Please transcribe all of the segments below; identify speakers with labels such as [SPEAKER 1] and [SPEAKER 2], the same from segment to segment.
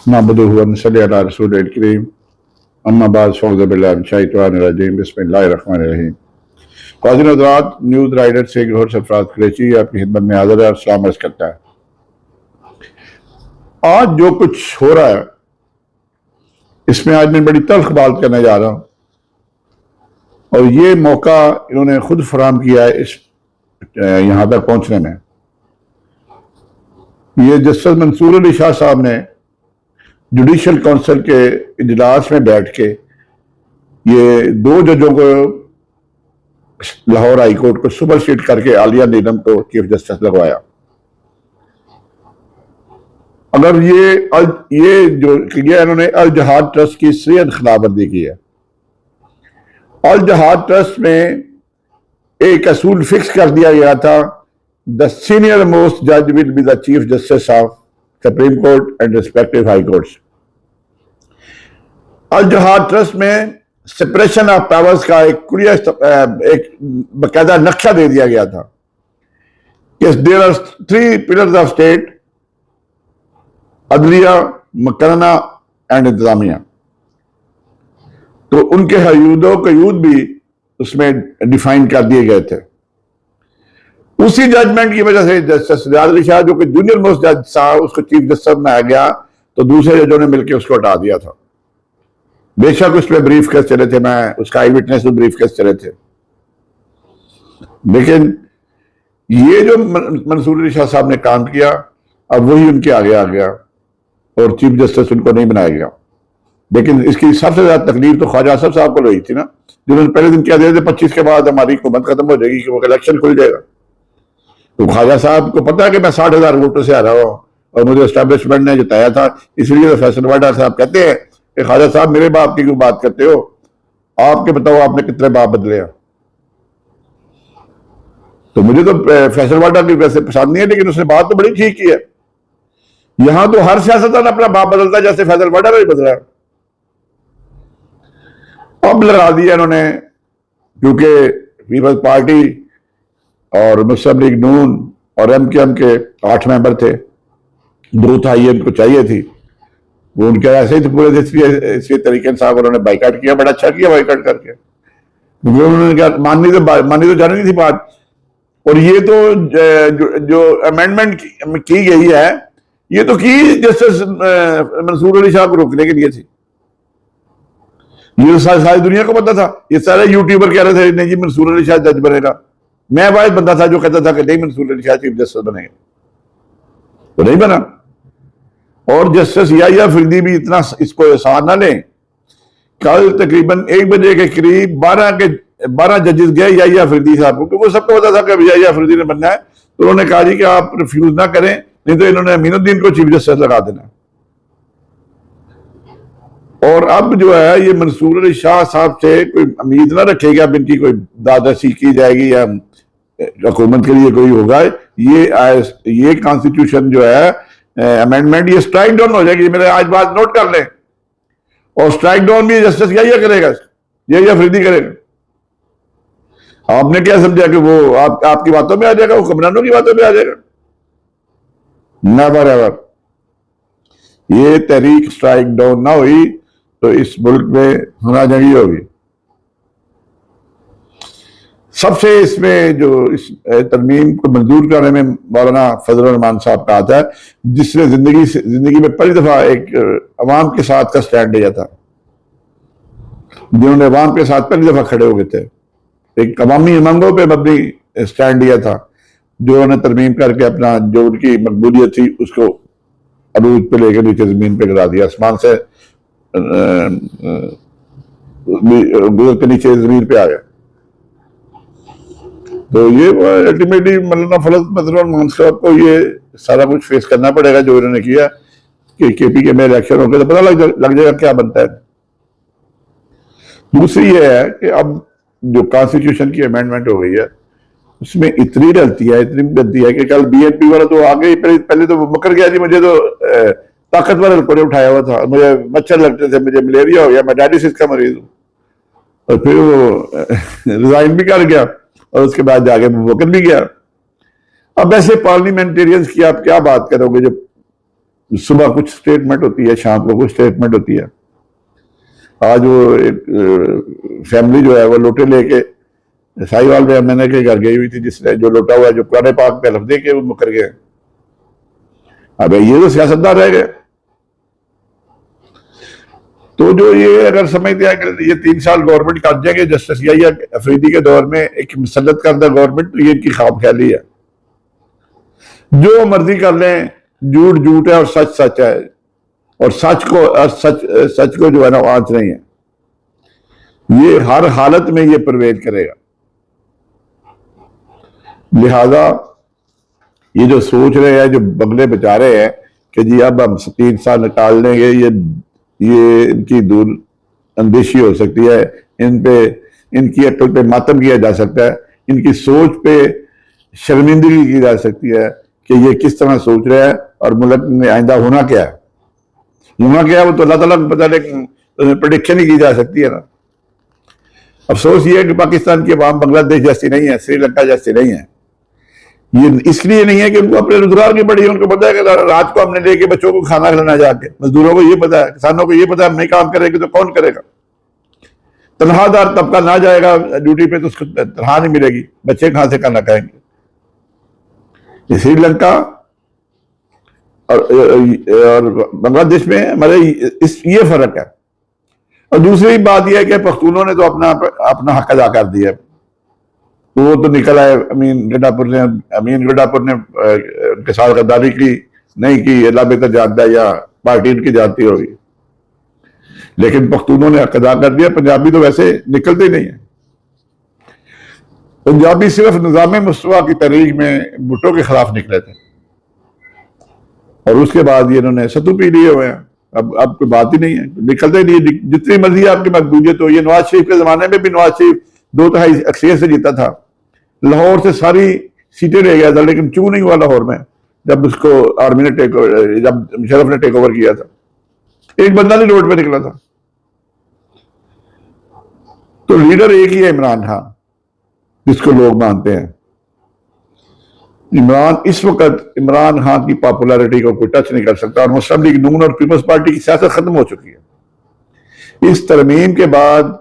[SPEAKER 1] नहमदुहु व नसल्ली अला रसूलिल करीम अम्मा बाद फ़अऊज़ु बिल्लाहि मिनश शैतानिर रजीम बिस्मिल्लाहिर रहमानिर रहीम। क़ाज़िन हज़रात, न्यूज़ राइडर से गौहर सरफराज कुरैशी आपकी खिदमत में हाज़िर है और सलाम अर्ज़ करता है। आज जो कुछ हो रहा है इसमें आज मैं बड़ी तल्ख बात करने जा रहा हूँ और ये मौका इन्होंने खुद फराहम किया है इस यहाँ तक पहुँचने में। ये जस्टिस मंसूर अली शाह साहब ने जुडिशल काउंसिल के इजलास में बैठ के ये दो जजों को लाहौर हाई कोर्ट को सुपरसीड करके आलिया नीलम को चीफ जस्टिस लगवाया। अगर ये जो किया इन्होंने अल जहाद ट्रस्ट की सरीहद खिलाफवर्जी की है। अल जहाद ट्रस्ट में एक असूल फिक्स कर दिया गया था, द सीनियर मोस्ट जज will be the chief justice of Supreme Court and respective high courts. अल जहाद ट्रस्ट में सेपरेशन ऑफ पावर्स का एक बाकायदा नक्शा दे दिया गया था कि there are 3 pillars of state, अदलिया, मकरना एंड इंतजामिया। तो उनके हयूदों कयूद भी उसमें डिफाइन कर दिए गए थे। उसी जजमेंट की वजह से जस्टिस रियाज अली शाह जो कि जूनियर मोस्ट जज था उसको चीफ जस्टिस बनाया गया, तो दूसरे जजों ने मिलकर उसको हटा दिया था। बेशक उसमें ब्रीफ केस चले थे, मैं उसका आई विटनेस में ब्रीफ केस चले थे, लेकिन ये जो मंसूर अली शाह साहब ने काम किया अब वही उनके आगे आ गया और चीफ जस्टिस उनको नहीं बनाया गया। लेकिन इसकी सबसे ज्यादा तकलीफ तो ख्वाजा आसफ साहब को रही थी ना, जिन्होंने पहले दिन कह दिया था 25 के बाद हमारी हुकूमत खत्म हो जाएगी कि वो इलेक्शन खुल जाएगा। तो ख्वाजा साहब को पता है कि मैं 60,000 वोटों से आ रहा हूँ और मुझे एस्टैब्लिशमेंट ने जिताया था, इसलिए तो फैसल वाडा साहब कहते हैं कि ख्वाजा साहब मेरे बाप की क्यों बात करते हो, आपके बताओ आपने कितने बाप बदले हैं। तो मुझे तो फैसल वाडा की वैसे पसंद नहीं है, लेकिन उसने बात तो बड़ी ठीक की है। यहां तो हर सियासतदान अपना बाप बदलता है, जैसे फैसल वाडा भी बदला। अब लगा दिया इन्होंने, क्योंकि पीपल्स पार्टी और मुस्लिम लीग नून और एमकेएम के 8 मेंबर थे, 2 था ये उनको चाहिए थी, वो उनके ऐसे ही पूरे इसी तरीके से उन्होंने बाइकाट किया। बड़ा अच्छा किया बाइकाट करके, उन्होंने क्या माननी तो जानी नहीं थी बात। और ये तो जो अमेंडमेंट की गई है ये तो की जस्टिस मंसूर अली शाह को रोकने के लिए थी। ये सारी दुनिया को पता था, ये सारे यूट्यूबर कह रहे थे नहीं जी मंसूर अली शाह जज बनेगा। मैं वाहिद बंदा था जो कहता था कि नहीं मंसूर अली शाह चीफ जस्टिस बनेगा, तो नहीं बना। और जस्टिस याहिया अफरीदी भी इतना इसको एहसान ना लें। कल तकरीबन 1 बजे के करीब 12 जजेस गए याहिया अफरीदी साहब को, क्योंकि सबको पता था कि याहिया अफरीदी ने बनना है। तो उन्होंने कहा जी कि आप रिफ्यूज ना करें, नहीं तो इन्होंने अमीनुद्दीन को चीफ जस्टिस लगा देना। और अब जो है ये मंसूर अली शाह साहब से कोई उम्मीद ना रखेगा अब इनकी कोई दादाशी की जाएगी या हुकूमत के लिए कोई होगा। ये कॉन्स्टिट्यूशन जो है अमेंडमेंट ये स्ट्राइक डाउन हो जाएगी। मेरे आज बात नोट कर लें, और स्ट्राइक डाउन भी जस्टिस यही करेगा, यही अफरीदी करेगा। आपने क्या समझा कि वो आपकी बातों में आ जाएगा, वो हुक्मरानों की बातों में आ जाएगा? Never ever. ये तहरीक स्ट्राइक डाउन ना हुई तो इस मुल्क में हुनाजंगी होगी। सबसे इसमें जो इस तरमीम को मंजूर करने में मौलाना फजल रहमान साहब का आता है, जिसने जिंदगी में पहली दफा एक अवाम के साथ का स्टैंड लिया था, जिन्होंने अवाम के साथ पहली दफा खड़े हो गए थे, एक अवामी उमंगों पे मबनी स्टैंड लिया था, जो उन्होंने तरमीम करके अपना जो उनकी मकबूलियत थी उसको अरूज पे लेकर नीचे जमीन पे गिरा दिया, आसमान से गुजर के नीचे जमीन पे आ गया। तो ये अल्टीमेटली मौलाना फजल रहमान साहब को ये सारा कुछ फेस करना पड़ेगा जो इन्होंने किया कि केपी के में इलेक्शन हो गए तो पता लग जाएगा क्या बनता है। दूसरी ये है कि अब जो कॉन्स्टिट्यूशन की अमेंडमेंट हो गई है उसमें इतनी गलती है कि कल बीएनपी वाला तो आगे पहले तो मुकर गया जी, मुझे तो ताकतवर रिपोर्ट उठाया हुआ था, मुझे मच्छर लगते थे, मुझे मलेरिया हो गया, मैं डायलिसिस का मरीज हूँ, और फिर वो रिजाइन भी कर गया और उसके बाद जाके मुकर भी गया। अब ऐसे पार्लियामेंटेरियंस की आप क्या बात करोगे जो सुबह कुछ स्टेटमेंट होती है, शाम को कुछ स्टेटमेंट होती है। आज वो एक फैमिली जो है वो लोटे लेके साहिवाल में एमएनए के घर गई हुई थी, जिसने जो लोटा हुआ जो कुरान पाक पे लफ्ज दे के वो मुकर गए। अब ये तो सियासतदान रह गए। तो जो ये अगर समझते हैं कि ये 3 साल गवर्नमेंट कर जाएंगे जस्टिस या अफरीदी के दौर में एक मुसल्लत करदा गवर्नमेंट, तो ये इनकी ख्वाब ख्याली है। जो मर्जी कर लें, झूठ झूठ है और सच सच है, और सच को जो है ना आंच नहीं है। ये हर हालत में ये परवेज करेगा। लिहाजा ये जो सोच रहे हैं, जो बंगले बचा रहे हैं कि जी अब हम 3 साल निकाल देंगे, ये इनकी दूर अंदेशी हो सकती है। इन पे, इनकी अक्ल पे मातम किया जा सकता है, इनकी सोच पे शर्मिंदगी की जा सकती है कि ये किस तरह सोच रहे हैं और मुल्क में आइंदा होना क्या है। होना क्या है वो तो अल्लाह ताला को पता, लेकिन प्रेडिक्शन ही की जा सकती है ना। अफसोस ये है कि पाकिस्तान की आवाम बांग्लादेश जैसी नहीं है, श्रीलंका जैसी नहीं है। ये इसलिए नहीं है कि उनको अपने रोजगार की पड़ी है। उनको पता है कि रात को हमने लेके बच्चों को खाना खिलाना जाके, मजदूरों को ये पता है, किसानों को ये पता है, हम नहीं काम करेंगे तो कौन करेगा। तनख्वाहदार तबका ना जाएगा ड्यूटी पे तो उसको तनख्वाह नहीं मिलेगी, बच्चे कहां से खाना खाएंगे। श्रीलंका और बांग्लादेश में हमारे ये फर्क है। और दूसरी बात यह है कि पख्तूनों ने तो अपना हक अदा कर दिया। वो तो निकल आए अमीन गड्डापुर ने उनके साथ गद्दारी की नहीं की, अल्लाह बेहतर जानता है, या पार्टी उनकी जानती होगी, लेकिन पख्तूनों ने हक अदा कर दिया। पंजाबी तो वैसे निकलते ही नहीं है। पंजाबी सिर्फ निजाम मुस्तफा की तहरीक में भुट्टो के खिलाफ निकले थे, और उसके बाद ये इन्होंने सत्तू पी लिए हुए हैं। अब कोई बात ही नहीं है, निकलते ही नहीं। जितनी मर्जी आपकी मकबूलियत हो, ये नवाज शरीफ के जमाने में भी नवाज शरीफ 2/3 अक्सरियत से जीता था, लाहौर से सारी सीटें ले गया था, लेकिन चू नहीं हुआ लाहौर में जब उसको आर्मी ने जब मुशर्रफ ने टेक ओवर किया था। एक बंदा नहीं रोड पे निकला था। तो लीडर एक ही है, इमरान खान, जिसको लोग मानते हैं। इस वक्त इमरान खान की पॉपुलैरिटी को कोई टच नहीं कर सकता, और मुस्लिम लीग नून और पीपल्स पार्टी की सियासत खत्म हो चुकी है। इस तरमीम के बाद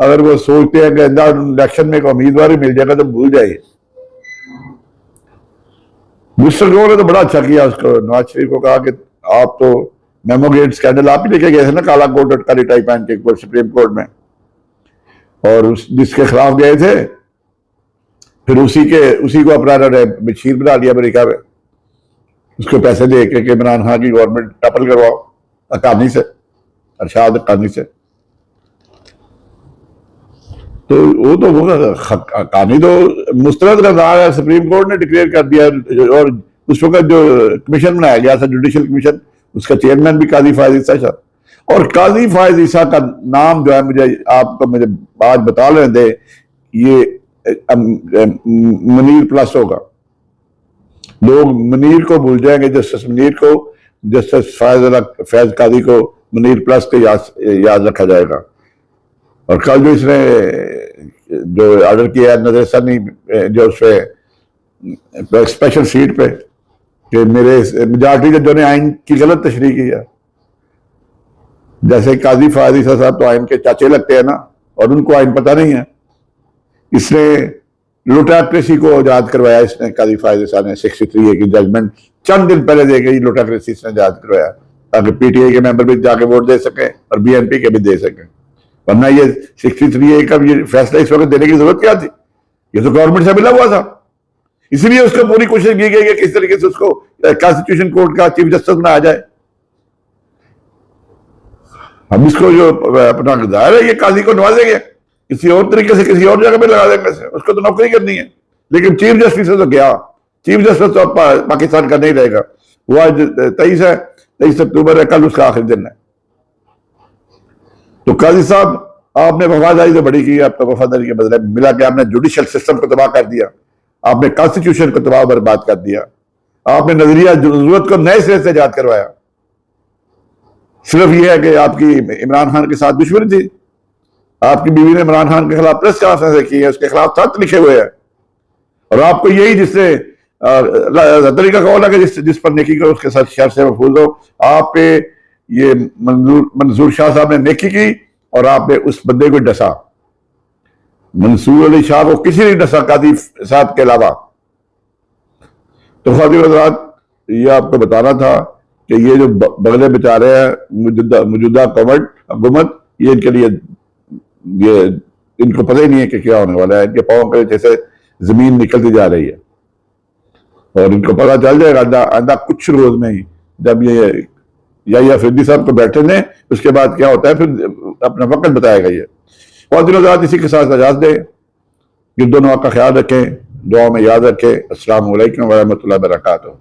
[SPEAKER 1] अगर वो सोचते हैं कि इलेक्शन में एक उम्मीदवार ही मिल जाएगा तो भूल जाइए। मिस्टर गौर ने तो बड़ा अच्छा किया, उसको नवाज शरीफ को कहा कि आप तो मेमो गेट स्कैंडल आप ही लेके गए थे ना, काला कोट और काली टाई पहन के सुप्रीम कोर्ट में, और जिसके खिलाफ गए थे फिर उसी को अपना बशीर बना लिया अमेरिका में। उसको पैसे दे के इमरान खान की गवर्नमेंट टपल करवाओ अकानी से, अरशाद अकानी से। तो वो कहानी तो मुस्तरद रज़ा है, सुप्रीम कोर्ट ने डिक्लेयर कर दिया। और उस वक्त जो कमीशन बनाया गया था, जुडिशल कमीशन, उसका चेयरमैन भी काजी फायज ईसा था। और काजी फायज ईसा का नाम जो है मुझे आज बता लेने दे, ये मुनीर प्लस होगा। लोग मुनीर को भूल जाएंगे, जस्टिस मुनीर को, जस्टिस फैज काजी को मुनीर प्लस के याद रखा जाएगा। और कल जो इसने जो ऑर्डर किया है नजर सनी जो उस पे स्पेशल सीट पे, कि मेरे मेजॉरिटी जजों ने आइन की गलत तशरीह की है। जैसे काजी फायद ईसा साहब तो आइन के चाचे लगते हैं ना, और उनको आइन पता नहीं है। इसने लुटाक्रेसी को आजाद करवाया, इसने काजी फायद ईसा ने 63A की जजमेंट चंद दिन पहले दे गई, लुटाक्रेसी इसने आजाद करवाया ताकि पीटीआई के मेंबर भी जाके वोट दे सके और बीएनपी के भी दे सके। वरना ये 63A का ये फैसला इस वक्त देने की जरूरत क्या थी? ये तो गवर्नमेंट से मिला हुआ था। इसलिए उसको पूरी कोशिश की गई कि किस तरीके से उसको कॉन्स्टिट्यूशन कोर्ट का चीफ जस्टिस बनाया जाए। हम इसको जो अपना जाहिर है ये काजी को नवाजेंगे, किसी और तरीके से किसी और जगह पे लगा देंगे से, उसको तो नौकरी करनी है। लेकिन चीफ जस्टिस से तो गया, चीफ जस्टिस तो पाकिस्तान का नहीं रहेगा। वो आज 23 अक्टूबर है, कल उसका आखिरी दिन है। तो काजी साहब आपने वफादारी तो बड़ी की, आपका वफादारी के बदले मिला कि आपने जुडिशल सिस्टम को तबाह कर दिया, आपने कॉन्स्टिट्यूशन को तबाह बर्बाद कर दिया, आपने नजरिया जरूरत को नए सिरे से याद करवाया। सिर्फ यह है कि आपकी इमरान खान के साथ दुश्मनी थी, आपकी बीवी ने इमरान खान के खिलाफ प्रेस कॉन्फ्रेंस की है, उसके खिलाफ खत लिखे हुए हैं, और आपको यही जिसने तरीका कौन है कि जिस पर नेकी करो उसके साथ शर से महफूज हो। आप पे ये मंजूर शाह साहब ने नेकी की और आपने उस बंदे को डसा। मंसूर अली शाह को किसी ने डसा कादी साहब के अलावा। तो खातिन हज़रात, ये आपको बताना था कि ये जो बगले बेचारे हैं मौजूदा हुकूमत, ये इनके लिए ये इनको पता ही नहीं है कि क्या होने वाला है। इनके पाँव के जैसे जमीन निकलती जा रही है और इनको पता चल जाएगा आंदा कुछ रोज में ही, जब ये या अफरीदी साहब को बैठे ने, उसके बाद क्या होता है फिर अपना वक्त बताएगा ये। और दिनों रात इसी के साथ इजाजत दें। ये दोनों का ख्याल रखें, दुआ में याद रखें। अस्सलाम वालेकुम व रहमतुल्लाहि व बरकातुहू।